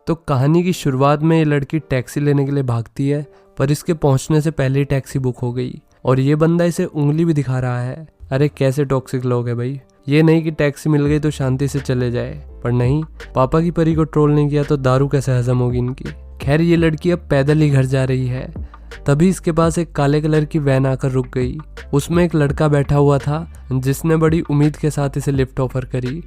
तो कहानी की शुरुआत में ये लड़की टैक्सी लेने के लिए भागती है, पर इसके पहुंचने से पहले ही टैक्सी बुक हो गई और ये बंदा इसे उंगली भी दिखा रहा है। अरे कैसे टॉक्सिक लोग है भाई, ये नहीं कि टैक्सी मिल गई तो शांति से चले जाए, पर नहीं, पापा की परी को ट्रोल नहीं किया तो दारू कैसे हजम होगी इनकी। खैर ये लड़की अब पैदल ही घर जा रही है, तभी इसके पास एक काले कलर की वैन आकर रुक गई। उसमें एक लड़का बैठा हुआ था जिसने बड़ी उम्मीद के साथ इसे लिफ्ट ऑफर करी,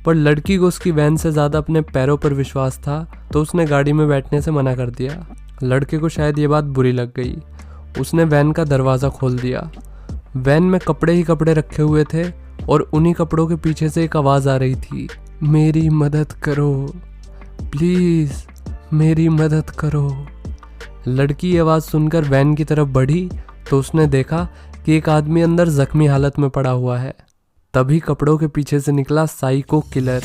पर लड़की को उसकी वैन से ज़्यादा अपने पैरों पर विश्वास था तो उसने गाड़ी में बैठने से मना कर दिया। लड़के को शायद ये बात बुरी लग गई, उसने वैन का दरवाज़ा खोल दिया। वैन में कपड़े ही कपड़े रखे हुए थे और उन्हीं कपड़ों के पीछे से एक आवाज़ आ रही थी, मेरी मदद करो प्लीज़, मेरी मदद करो। लड़की ये आवाज़ सुनकर वैन की तरफ बढ़ी तो उसने देखा कि एक आदमी अंदर जख्मी हालत में पड़ा हुआ है। तभी कपड़ों के पीछे से निकला साइको किलर।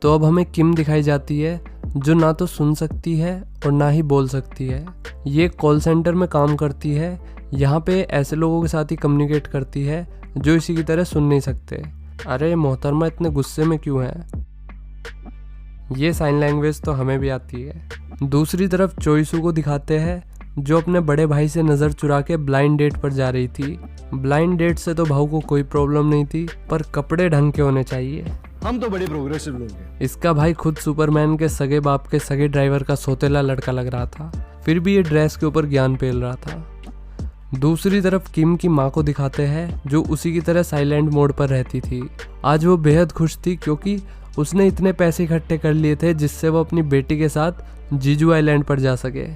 तो अब हमें किम दिखाई जाती है जो ना तो सुन सकती है और ना ही बोल सकती है। ये कॉल सेंटर में काम करती है, यहाँ पे ऐसे लोगों के साथ ही कम्युनिकेट करती है जो इसी की तरह सुन नहीं सकते। अरे मोहतरमा इतने गुस्से में क्यों है। ये साइन लैंग्वेज तो हमें भी आती है। दूसरी तरफ चोइसू को दिखाते हैं जो अपने बड़े भाई से नज़र चुरा के ब्लाइंड डेट पर जा रही थी। ब्लाइंड डेट से तो भाऊ को कोई प्रॉब्लम नहीं थी, पर कपड़े ढंग के होने चाहिए। हम तो बड़े प्रोग्रेसिव लोग हैं। इसका भाई खुद सुपरमैन के सगे बाप के सगे ड्राइवर का सोतेला लड़का लग रहा था, फिर भी ये ड्रेस के ऊपर ज्ञान पेल रहा था। दूसरी तरफ किम की माँ को दिखाते हैं जो उसी की तरह साइलेंट मोड पर रहती थी। आज वो बेहद खुश थी क्योंकि उसने इतने पैसे इकट्ठे कर लिए थे जिससे वो अपनी बेटी के साथ जीजू आइलैंड पर जा सके।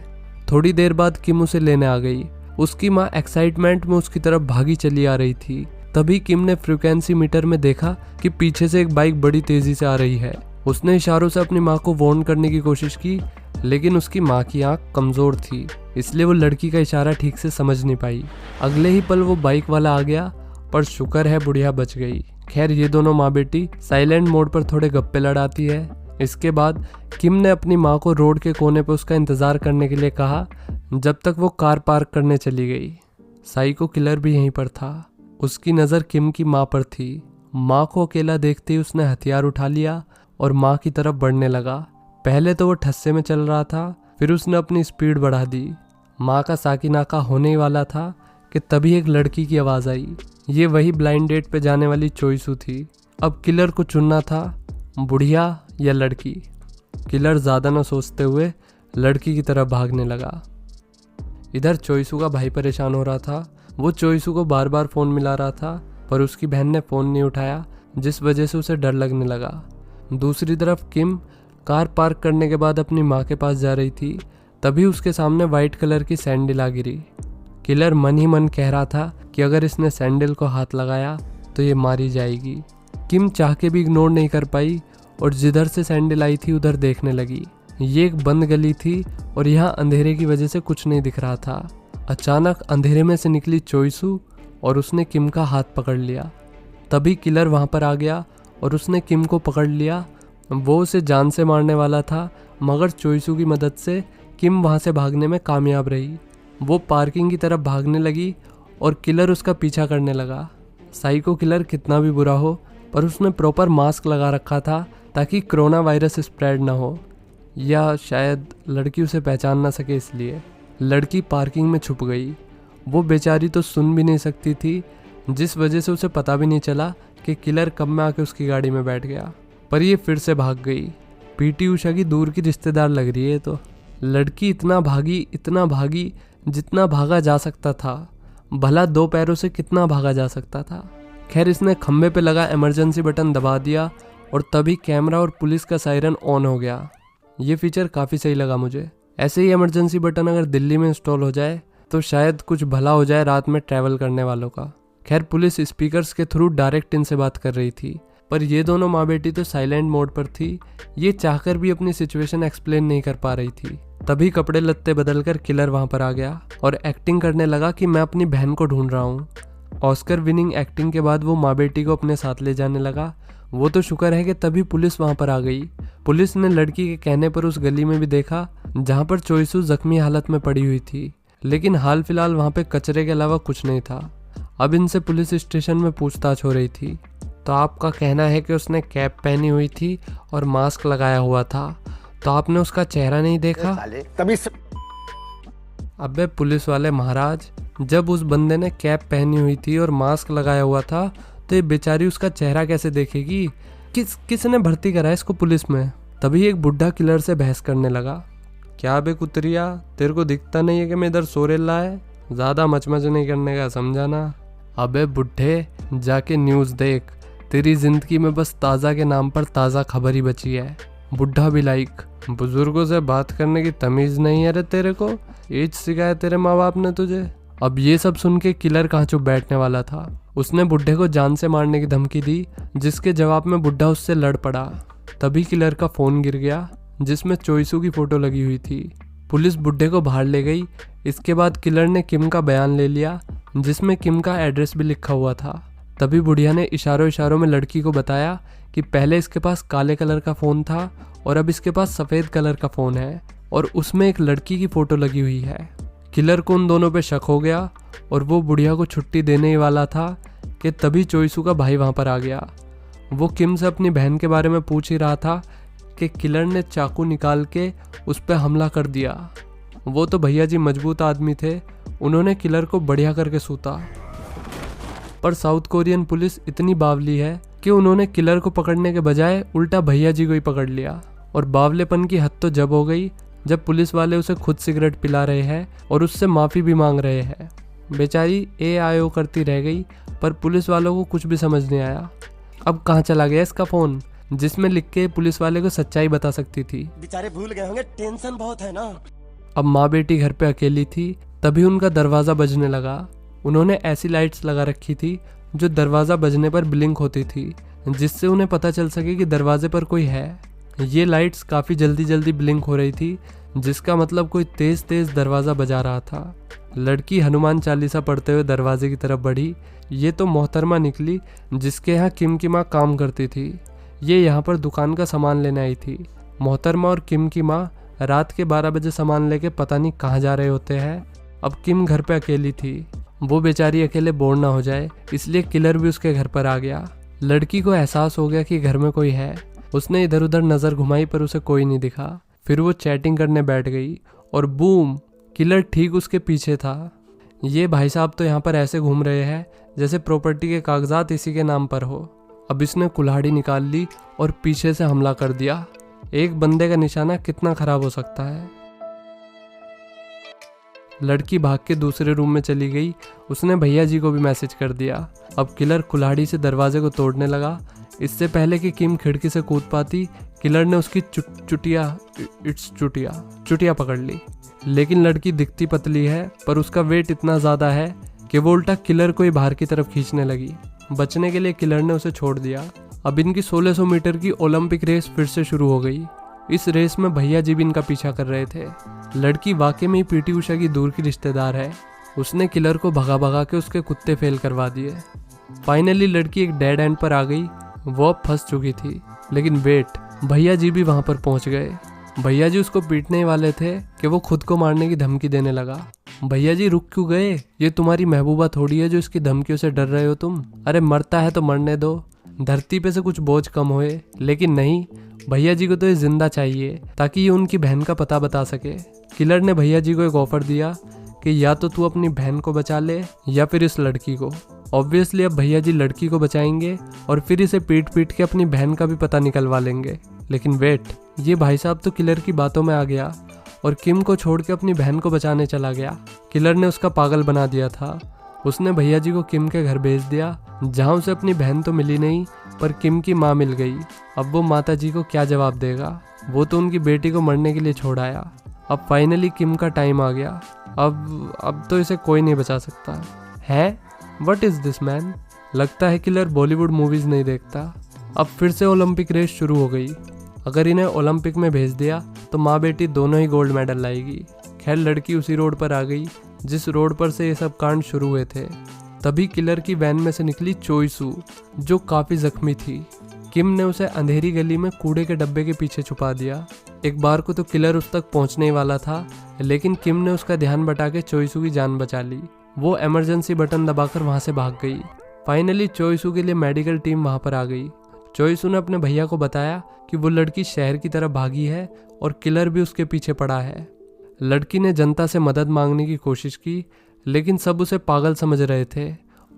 थोड़ी देर बाद किम उसे लेने आ गई। उसकी माँ एक्साइटमेंट में उसकी तरफ भागी चली आ रही थी। तभी किम ने फ्रीक्वेंसी मीटर में देखा कि पीछे से एक बाइक बड़ी तेजी से आ रही है। उसने इशारों से अपनी माँ को वार्न करने की कोशिश की, लेकिन उसकी माँ की आंख कमजोर थी, इसलिए वो लड़की का इशारा ठीक से समझ नहीं पाई। अगले ही पल वो बाइक वाला आ गया, पर शुक्र है बुढ़िया बच गई। खैर ये दोनों माँ बेटी साइलेंट मोड पर थोड़े गप्पे लड़ाती है। इसके बाद किम ने अपनी माँ को रोड के कोने पर उसका इंतजार करने के लिए कहा, जब तक वो कार पार्क करने चली गई। साइको किलर भी यहीं पर था। उसकी नज़र किम की माँ पर थी। माँ को अकेला देखते ही उसने हथियार उठा लिया और माँ की तरफ बढ़ने लगा। पहले तो वो ठस्से में चल रहा था, फिर उसने अपनी स्पीड बढ़ा दी। माँ का साकिनाका होने ही वाला था कि तभी एक लड़की की आवाज़ आई। ये वही ब्लाइंड डेट पे जाने वाली चोइसू थी। अब किलर को चुनना था, बुढ़िया या लड़की। किलर ज़्यादा न सोचते हुए लड़की की तरफ भागने लगा। इधर चोइसू का भाई परेशान हो रहा था। वो चोइसू को बार बार फ़ोन मिला रहा था, पर उसकी बहन ने फ़ोन नहीं उठाया, जिस वजह से उसे डर लगने लगा। दूसरी तरफ किम कार पार्क करने के बाद अपनी माँ के पास जा रही थी। तभी उसके सामने वाइट कलर की सैंडल आ गिरी। किलर मन ही मन कह रहा था कि अगर इसने सैंडल को हाथ लगाया तो ये मारी जाएगी। किम चाह के भी इग्नोर नहीं कर पाई और जिधर से सैंडल आई थी उधर देखने लगी। ये एक बंद गली थी और यहाँ अंधेरे की वजह से कुछ नहीं दिख रहा था। अचानक अंधेरे में से निकली चोइसू और उसने किम का हाथ पकड़ लिया। तभी किलर वहाँ पर आ गया और उसने किम को पकड़ लिया। वो उसे जान से मारने वाला था, मगर चोइसू की मदद से किम वहाँ से भागने में कामयाब रही। वो पार्किंग की तरफ भागने लगी और किलर उसका पीछा करने लगा। साइको किलर कितना भी बुरा हो, पर उसने प्रॉपर मास्क लगा रखा था ताकि कोरोना वायरस स्प्रेड ना हो, या शायद लड़की उसे पहचान ना सके इसलिए। लड़की पार्किंग में छुप गई। वो बेचारी तो सुन भी नहीं सकती थी, जिस वजह से उसे पता भी नहीं चला कि किलर कब में आके उसकी गाड़ी में बैठ गया। पर ये फिर से भाग गई। पीटी उषा की दूर की रिश्तेदार लग रही है। तो लड़की इतना भागी जितना भागा जा सकता था। भला 2 पैरों से कितना भागा जा सकता था। खैर इसने खंबे पे लगा इमरजेंसी बटन दबा दिया और तभी कैमरा और पुलिस का सायरन ऑन हो गया। ये फीचर काफ़ी सही लगा मुझे। ऐसे ही इमरजेंसी बटन अगर दिल्ली में इंस्टॉल हो जाए तो शायद कुछ भला हो जाए रात में ट्रैवल करने वालों का। खैर पुलिस स्पीकर्स के थ्रू डायरेक्ट इनसे बात कर रही थी, पर ये दोनों माँ बेटी तो साइलेंट मोड पर थी। ये चाहकर भी अपनी सिचुएशन एक्सप्लेन नहीं कर पा रही थी। तभी कपड़े लत्ते बदलकर किलर वहाँ पर आ गया और एक्टिंग करने लगा कि मैं अपनी बहन को ढूंढ रहा हूँ। ऑस्कर विनिंग एक्टिंग के बाद वो माँ बेटी को अपने साथ ले जाने लगा। वो तो शुक्र है कि तभी पुलिस वहाँ पर आ गई। पुलिस ने लड़की के कहने पर उस गली में भी देखा जहाँ पर चोइसू जख्मी हालत में पड़ी हुई थी, लेकिन हाल फिलहाल वहाँ पे कचरे के अलावा कुछ नहीं था। अब इनसे पुलिस स्टेशन में पूछताछ हो रही थी। तो आपका कहना है कि उसने कैप पहनी हुई थी और मास्क लगाया हुआ था, तो आपने उसका चेहरा नहीं देखा? तभी अबे पुलिस वाले महाराज, जब उस बंदे ने कैप पहनी हुई थी और मास्क लगाया हुआ था तो ये बेचारी उसका चेहरा कैसे देखेगी? किसने भर्ती करा है इसको पुलिस में? तभी एक बुढ़ा किलर से बहस करने लगा। क्या बे कुतरिया, तेरे को दिखता नहीं है कि मैं इधर सो रेला है? ज़्यादा मचमच नहीं करने का, समझा ना? अबे बुढ़े, जाके न्यूज़ देख, तेरी जिंदगी में बस ताज़ा के नाम पर ताज़ा खबर ही बची है। बुढ़ा भी लाइक, बुजुर्गों से बात करने की तमीज़ नहीं है रे तेरे को? एज सिखाया तेरे माँ बाप ने तुझे? अब ये सब सुन के किलर कहाँ चुप बैठने वाला था। उसने बुढ़े को जान से मारने की धमकी दी, जिसके जवाब में बुढ़ा उससे लड़ पड़ा। तभी किलर का फ़ोन गिर गया जिसमें चोइसू की फ़ोटो लगी हुई थी। पुलिस बुढ़े को बाहर ले गई। इसके बाद किलर ने किम का बयान ले लिया, जिसमें किम का एड्रेस भी लिखा हुआ था। तभी बुढ़िया ने इशारों इशारों में लड़की को बताया कि पहले इसके पास काले कलर का फ़ोन था और अब इसके पास सफ़ेद कलर का फ़ोन है और उसमें एक लड़की की फ़ोटो लगी हुई है। किलर को उन दोनों पे शक हो गया और वो बुढ़िया को छुट्टी देने ही वाला था कि तभी चोइसू का भाई वहाँ पर आ गया। वो किम से अपनी बहन के बारे में पूछ ही रहा था कि किलर ने चाकू निकाल के उस पर हमला कर दिया। वो तो भैया जी मजबूत आदमी थे, उन्होंने किलर को बढ़िया करके सूता। पर साउथ कोरियन पुलिस इतनी बावली है कि उन्होंने किलर को पकड़ने के बजाय उल्टा भैया जी को ही पकड़ लिया। और बावलेपन की हद तो जब हो गई जब पुलिस वाले उसे खुद सिगरेट पिला रहे हैं और उससे माफ़ी भी मांग रहे हैं। बेचारी AIO करती रह गई, पर पुलिस वालों को कुछ भी समझ नहीं आया। अब कहाँ चला गया इसका फ़ोन जिसमें लिख के पुलिस वाले को सच्चाई बता सकती थी? बेचारे भूल गए होंगे, टेंशन बहुत है ना। अब माँ बेटी घर पे अकेली थी। तभी उनका दरवाज़ा बजने लगा। उन्होंने ऐसी लाइट्स लगा रखी थी जो दरवाज़ा बजने पर ब्लिंक होती थी, जिससे उन्हें पता चल सके कि दरवाजे पर कोई है। ये लाइट्स काफ़ी जल्दी जल्दी ब्लिंक हो रही थी, जिसका मतलब कोई तेज़ तेज़ दरवाज़ा बजा रहा था। लड़की हनुमान चालीसा पढ़ते हुए दरवाजे की तरफ बढ़ी। ये तो मोहतरमा निकली जिसके यहाँ किम की माँ काम करती थी। ये यहाँ पर दुकान का सामान लेने आई थी। मोहतरमा और किम की माँ रात के 12 बजे सामान लेके पता नहीं कहाँ जा रहे होते हैं। अब किम घर पे अकेली थी। वो बेचारी अकेले बोर ना हो जाए, इसलिए किलर भी उसके घर पर आ गया। लड़की को एहसास हो गया कि घर में कोई है। उसने इधर उधर नज़र घुमाई पर उसे कोई नहीं दिखा। फिर वो चैटिंग करने बैठ गई और बूम, किलर ठीक उसके पीछे था। ये भाई साहब तो यहाँ पर ऐसे घूम रहे हैं जैसे प्रॉपर्टी के कागजात इसी के नाम पर हो। अब इसने कुल्हाड़ी निकाल ली और पीछे से हमला कर दिया। एक बंदे का निशाना कितना खराब हो सकता है। लड़की भाग के दूसरे रूम में चली गई। उसने भैया जी को भी मैसेज कर दिया। अब किलर कुल्हाड़ी से दरवाजे को तोड़ने लगा। इससे पहले कि किम खिड़की से कूद पाती, किलर ने उसकी चुटिया पकड़ ली। लेकिन लड़की दिखती पतली है, पर उसका वेट इतना ज़्यादा है कि वो उल्टा किलर को ही बाहर की तरफ खींचने लगी। बचने के लिए किलर ने उसे छोड़ दिया। अब इनकी 1600 मीटर की ओलंपिक रेस फिर से शुरू हो गई। इस रेस में भैया जी भी इनका पीछा कर रहे थे। लड़की वाकई में ही PT उषा की दूर की रिश्तेदार है। उसने किलर को भगा भगा के उसके कुत्ते फेल करवा दिए। फाइनली लड़की एक डेड एंड पर आ गई। वो अब फंस चुकी थी। लेकिन वेट, भैया जी भी वहाँ पर पहुँच गए। भैया जी उसको पीटने ही वाले थे कि वो खुद को मारने की धमकी देने लगा। भैया जी रुक क्यों गए? ये तुम्हारी महबूबा थोड़ी है जो इसकी धमकियों से डर रहे हो तुम। अरे मरता है तो मरने दो, धरती पे से कुछ बोझ कम होए। लेकिन नहीं, भैया जी को तो ये जिंदा चाहिए ताकि ये उनकी बहन का पता बता सके। किलर ने भैया जी को एक ऑफर दिया कि या तो तू अपनी बहन को बचा ले या फिर इस लड़की को। ऑब्वियसली अब भैया जी लड़की को बचाएंगे और फिर इसे पीट पीट के अपनी बहन का भी पता निकलवा लेंगे। लेकिन वेट, ये भाई साहब तो किलर की बातों में आ गया और किम को छोड़ के अपनी बहन को बचाने चला गया। किलर ने उसका पागल बना दिया था। उसने भैया जी को किम के घर भेज दिया, जहाँ उसे अपनी बहन तो मिली नहीं पर किम की माँ मिल गई। अब वो माता जी को क्या जवाब देगा? वो तो उनकी बेटी को मरने के लिए छोड़ आया। अब फाइनली किम का टाइम आ गया। अब तो इसे कोई नहीं बचा सकता है। What is this man? लगता है किलर बॉलीवुड मूवीज नहीं देखता। अब फिर से ओलंपिक रेस शुरू हो गई। अगर इन्हें ओलंपिक में भेज दिया तो माँ बेटी दोनों ही गोल्ड मेडल लाएगी। खैर लड़की उसी रोड पर आ गई जिस रोड पर से ये सब कांड शुरू हुए थे। तभी किलर की वैन में से निकली चोई सू, जो काफी जख्मी थी। किम ने उसे अंधेरी गली में कूड़े के डब्बे के पीछे छुपा दिया। एक बार को तो किलर उस तक पहुंचने ही वाला था, लेकिन किम ने उसका ध्यान बटा के चोई सू की जान बचा ली। वो इमरजेंसी बटन दबाकर वहां से भाग गई। फाइनली चोई सू के लिए मेडिकल टीम वहां पर आ गई। चोई सू ने अपने भैया को बताया कि वो लड़की शहर की तरफ भागी है और किलर भी उसके पीछे पड़ा है। लड़की ने जनता से मदद मांगने की कोशिश की, लेकिन सब उसे पागल समझ रहे थे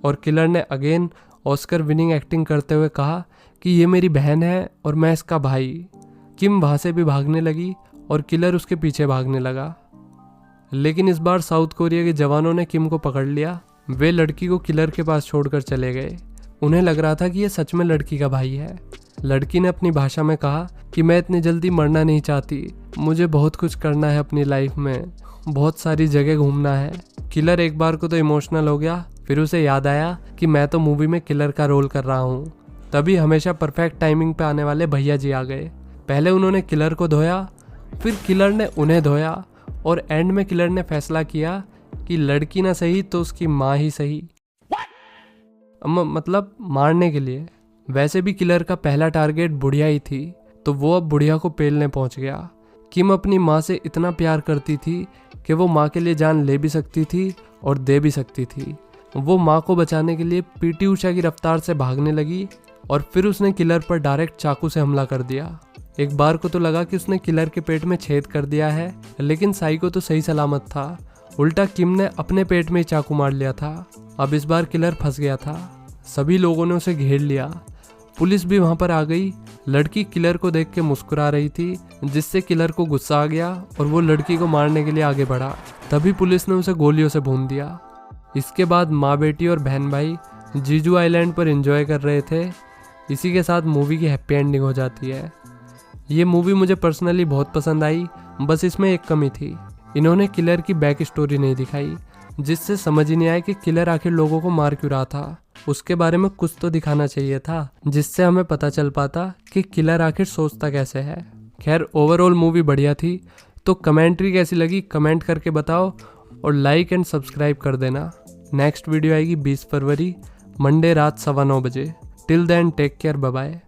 और किलर ने अगेन ऑस्कर विनिंग एक्टिंग करते हुए कहा कि ये मेरी बहन है और मैं इसका भाई। किम वहां से भी भागने लगी और किलर उसके पीछे भागने लगा, लेकिन इस बार साउथ कोरिया के जवानों ने किम को पकड़ लिया। वे लड़की को किलर के पास छोड़कर चले गए। उन्हें लग रहा था कि ये सच में लड़की का भाई है। लड़की ने अपनी भाषा में कहा कि मैं इतनी जल्दी मरना नहीं चाहती, मुझे बहुत कुछ करना है अपनी लाइफ में, बहुत सारी जगह घूमना है। किलर एक बार को तो इमोशनल हो गया, फिर उसे याद आया कि मैं तो मूवी में किलर का रोल कर रहा हूँ। तभी हमेशा परफेक्ट टाइमिंग पे आने वाले भैया जी आ गए। पहले उन्होंने किलर को धोया, फिर किलर ने उन्हें धोया और एंड में किलर ने फैसला किया कि लड़की ना सही तो उसकी माँ ही सही, मतलब मारने के लिए। वैसे भी किलर का पहला टारगेट बुढ़िया ही थी, तो वो अब बुढ़िया को पेलने पहुंच गया। किम अपनी माँ से इतना प्यार करती थी कि वो माँ के लिए जान ले भी सकती थी और दे भी सकती थी। वो माँ को बचाने के लिए पीटी उषा की रफ्तार से भागने लगी और फिर उसने किलर पर डायरेक्ट चाकू से हमला कर दिया। एक बार को तो लगा कि उसने किलर के पेट में छेद कर दिया है, लेकिन साई को तो सही सलामत था। उल्टा किम ने अपने पेट में ही चाकू मार लिया था। अब इस बार किलर फंस गया था। सभी लोगों ने उसे घेर लिया। पुलिस भी वहां पर आ गई। लड़की किलर को देख के मुस्कुरा रही थी, जिससे किलर को गुस्सा आ गया और वो लड़की को मारने के लिए आगे बढ़ा। तभी पुलिस ने उसे गोलियों से भून दिया। इसके बाद माँ बेटी और बहन भाई जीजू आइलैंड पर एंजॉय कर रहे थे। इसी के साथ मूवी की हैप्पी एंडिंग हो जाती है। ये मूवी मुझे पर्सनली बहुत पसंद आई, बस इसमें एक कमी थी, इन्होंने किलर की बैक स्टोरी नहीं दिखाई, जिससे समझ ही नहीं आया कि किलर आखिर लोगों को मार क्यों रहा था। उसके बारे में कुछ तो दिखाना चाहिए था, जिससे हमें पता चल पाता कि किलर आखिर सोचता कैसे है। खैर ओवरऑल मूवी बढ़िया थी। तो कमेंट्री कैसी लगी कमेंट करके बताओ और लाइक एंड सब्सक्राइब कर देना। नेक्स्ट वीडियो आएगी 20 फरवरी मंडे रात 9:15 बजे। Till then take care, bye bye.